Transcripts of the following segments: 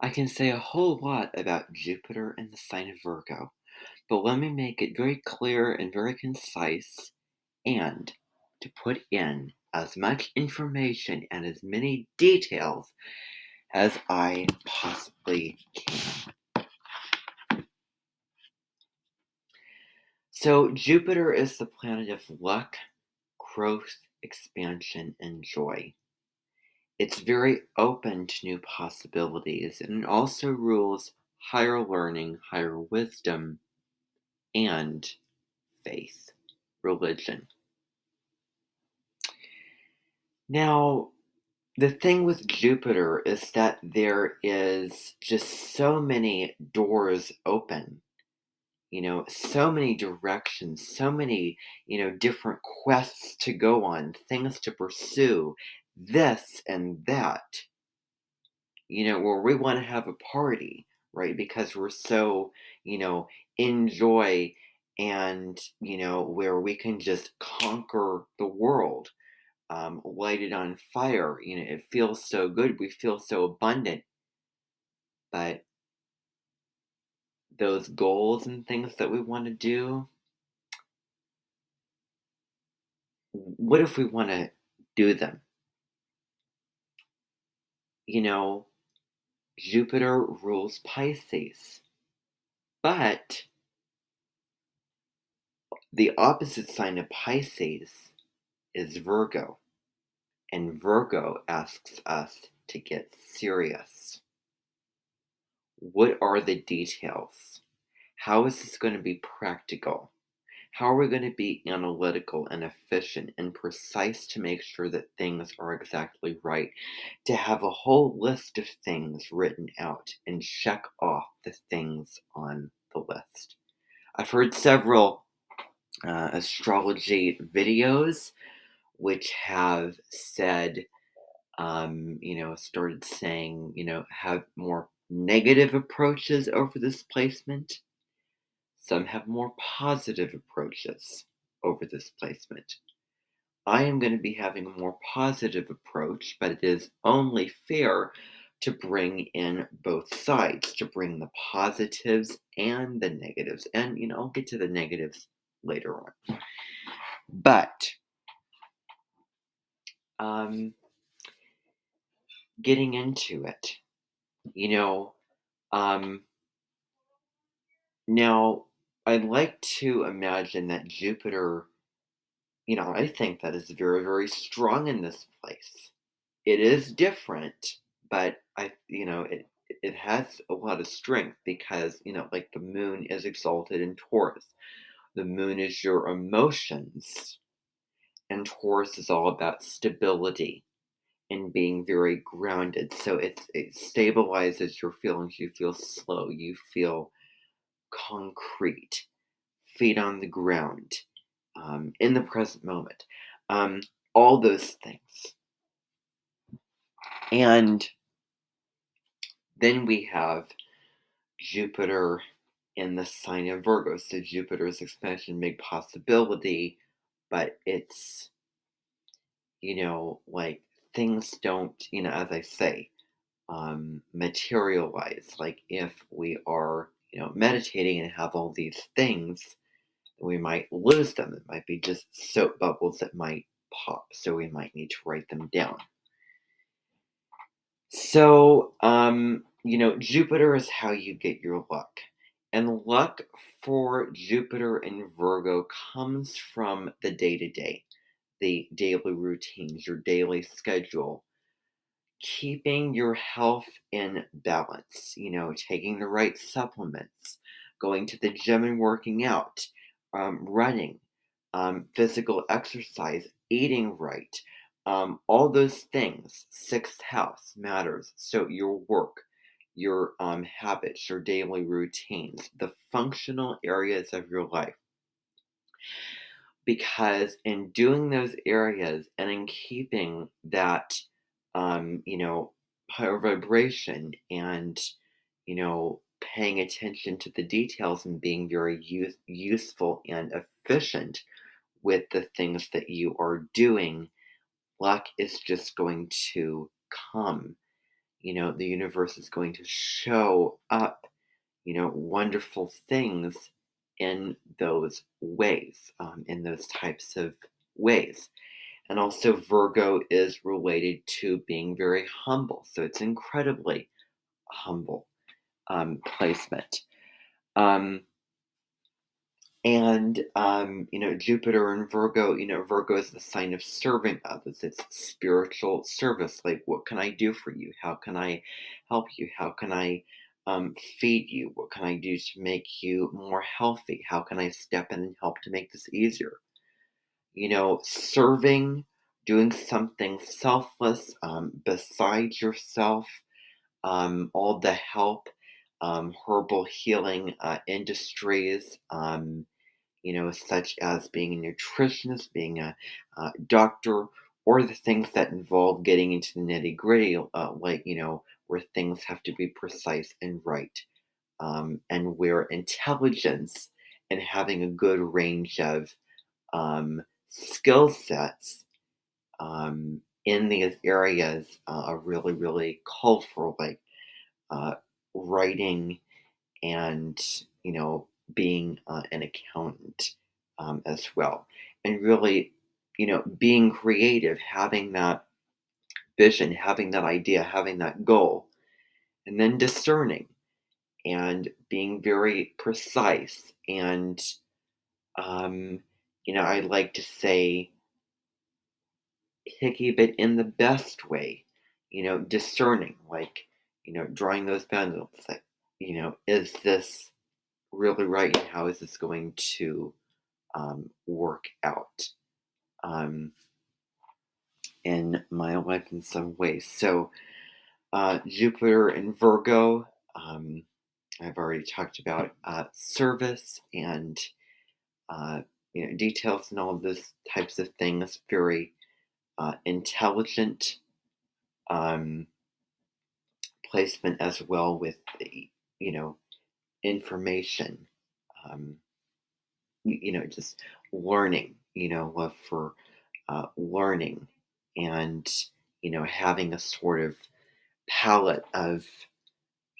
I can say a whole lot about Jupiter and the sign of Virgo, but let me make it very clear and very concise and to put in as much information and as many details as I possibly can. So, Jupiter is the planet of luck, growth, expansion, and joy. It's very open to new possibilities, and it also rules higher learning, higher wisdom, and faith, religion. Now, the thing with Jupiter is that there is just so many doors open, so many directions, so many, different quests to go on, things to pursue, this and that, where we want to have a party, right? Because we're so, in joy and, where we can just conquer the world, light it on fire. It feels so good. We feel so abundant. But those goals and things that we want to do, what if we want to do them? You know, Jupiter rules Pisces, but the opposite sign of Pisces is Virgo, and Virgo asks us to get serious. What are the details? How is this going to be practical? How are we going to be analytical and efficient and precise to make sure that things are exactly right? To have a whole list of things written out and check off the things on the list. I've heard several astrology videos which have said, started saying, have more negative approaches over this placement. Some have more positive approaches over this placement. I am going to be having a more positive approach, but it is only fair to bring in both sides, to bring the positives and the negatives. And, I'll get to the negatives later on. But getting into it, you know, um, now I'd like to imagine that Jupiter, I think that is very, very strong in this place. It is different, but it has a lot of strength because, like the moon is exalted in Taurus. The moon is your emotions, and Taurus is all about stability and being very grounded. So it stabilizes your feelings. You feel slow. You feel concrete, feet on the ground, in the present moment. All those things. And then we have Jupiter in the sign of Virgo. So Jupiter's expansion, big possibility, but it's, like things don't, as I say, materialize. Like if we are, meditating and have all these things, we might lose them. It might be just soap bubbles that might pop. So we might need to write them down. So, Jupiter is how you get your luck. And luck for Jupiter and Virgo comes from the day to day, the daily routines, your daily schedule, keeping your health in balance, taking the right supplements, going to the gym and working out, running, physical exercise, eating right, all those things. Sixth house matters. So your work, your habits, your daily routines, the functional areas of your life. Because in doing those areas and in keeping that, higher vibration and, paying attention to the details and being very useful and efficient with the things that you are doing, luck is just going to come. the universe is going to show up, wonderful things in those ways, in those types of ways. And also, Virgo is related to being very humble. So it's incredibly humble placement. Um, Jupiter and Virgo, Virgo is the sign of serving others. It's spiritual service. Like, what can I do for you? How can I help you? How can I feed you? What can I do to make you more healthy? How can I step in and help to make this easier? Serving, doing something selfless besides yourself, all the help, herbal healing industries, such as being a nutritionist, being a doctor, or the things that involve getting into the nitty gritty, like, where things have to be precise and right, and where intelligence and having a good range of skill sets in these areas are really, really called for, like uh, writing and being an accountant as well, and really being creative, having that vision, having that idea, having that goal, and then discerning and being very precise and um, I like to say picky, but in the best way, discerning, like, drawing those boundaries, like, is this really right? And how is this going to work out um, in my life in some ways? So, Jupiter and Virgo, I've already talked about service and uh, details and all of those types of things. Very intelligent um, placement as well with the you know information. Um, just learning. Love for learning and having a sort of palette of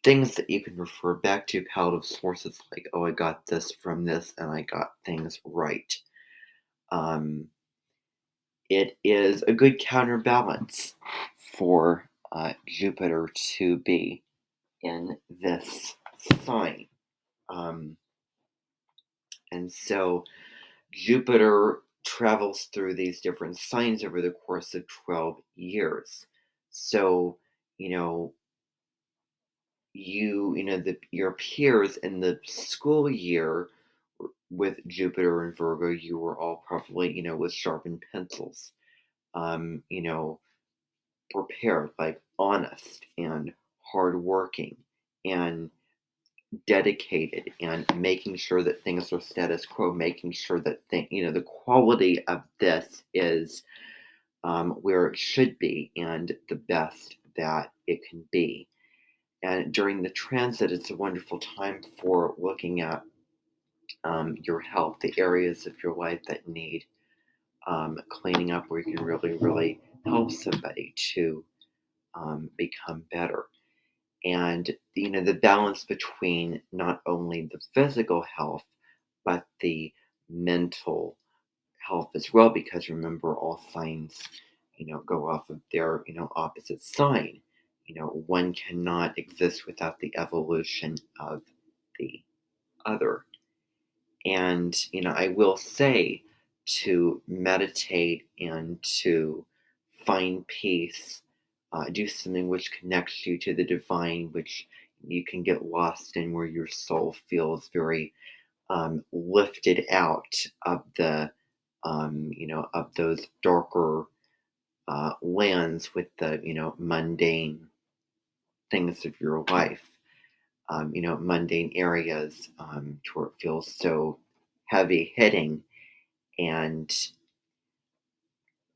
things that you can refer back to, palette of sources like, oh, I got this from this and I got things right. um, it is a good counterbalance for Jupiter to be in this sign. um, and so Jupiter travels through these different signs over the course of 12 years. So, you know, your peers in the school year with Jupiter and Virgo, you were all probably, with sharpened pencils, you know, prepared, like honest and hardworking and dedicated and making sure that things are status quo, making sure that the quality of this is where it should be and the best that it can be. And during the transit, it's a wonderful time for looking at your health, the areas of your life that need cleaning up, where you can really, really help somebody to become better. And the balance between not only the physical health but the mental health as well, because remember, all signs go off of their opposite sign. One cannot exist without the evolution of the other. And I will say, to meditate and to find peace, do something which connects you to the divine, which you can get lost in, where your soul feels very lifted out of the of those darker lands with the mundane things of your life, mundane areas, to where it feels so heavy hitting and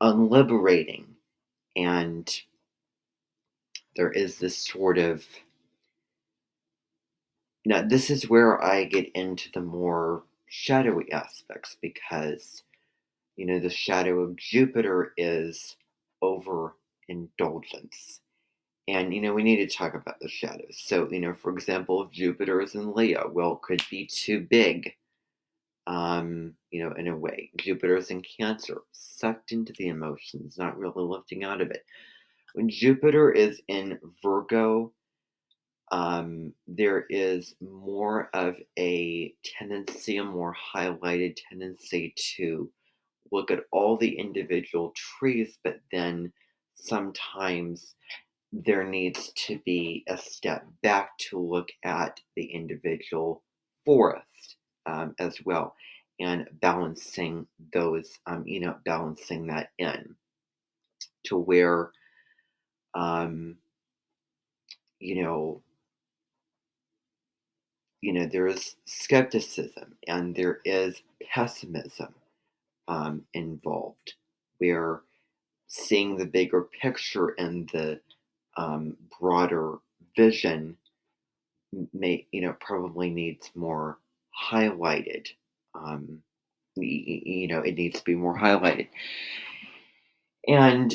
unliberating. And there is this sort of, now this is where I get into the more shadowy aspects, because the shadow of Jupiter is overindulgence. And, we need to talk about the shadows. So, for example, if Jupiter is in Leo, well, it could be too big, in a way. Jupiter's in Cancer, sucked into the emotions, not really lifting out of it. When Jupiter is in Virgo, there is more of a tendency, a more highlighted tendency to look at all the individual trees, but then sometimes there needs to be a step back to look at the individual forest as well, and balancing those, balancing that in to where, um, you know, there is skepticism and there is pessimism involved, where seeing the bigger picture and the broader vision probably needs more highlighted. Um, it needs to be more highlighted. And,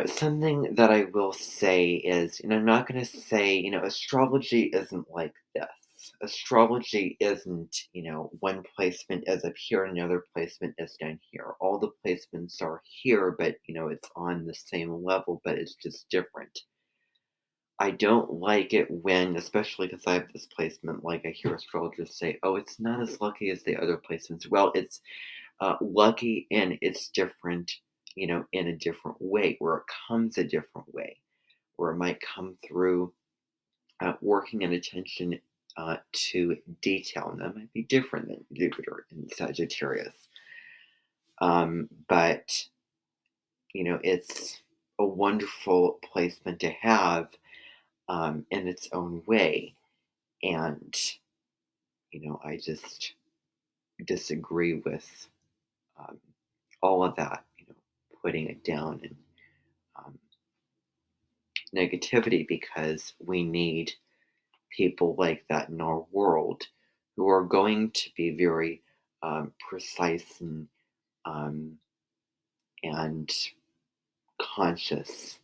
something that I will say is, I'm not going to say, astrology isn't like this. Astrology isn't, one placement is up here and another placement is down here. All the placements are here, but, it's on the same level, but it's just different. I don't like it when, especially because I have this placement, like I hear astrologers say, oh, it's not as lucky as the other placements. Well, it's lucky and it's different, in a different way, where it comes a different way, where it might come through working and attention to detail. And that might be different than Jupiter in Sagittarius. But, it's a wonderful placement to have in its own way. And, I just disagree with um, all of that, putting it down and um, negativity, because we need people like that in our world who are going to be very precise um, and conscious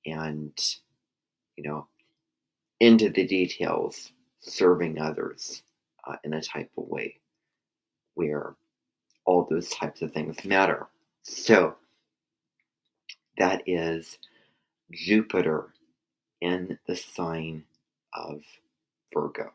and, you know, into the details, serving others in a type of way where all those types of things matter. So that is Jupiter in the sign of Virgo.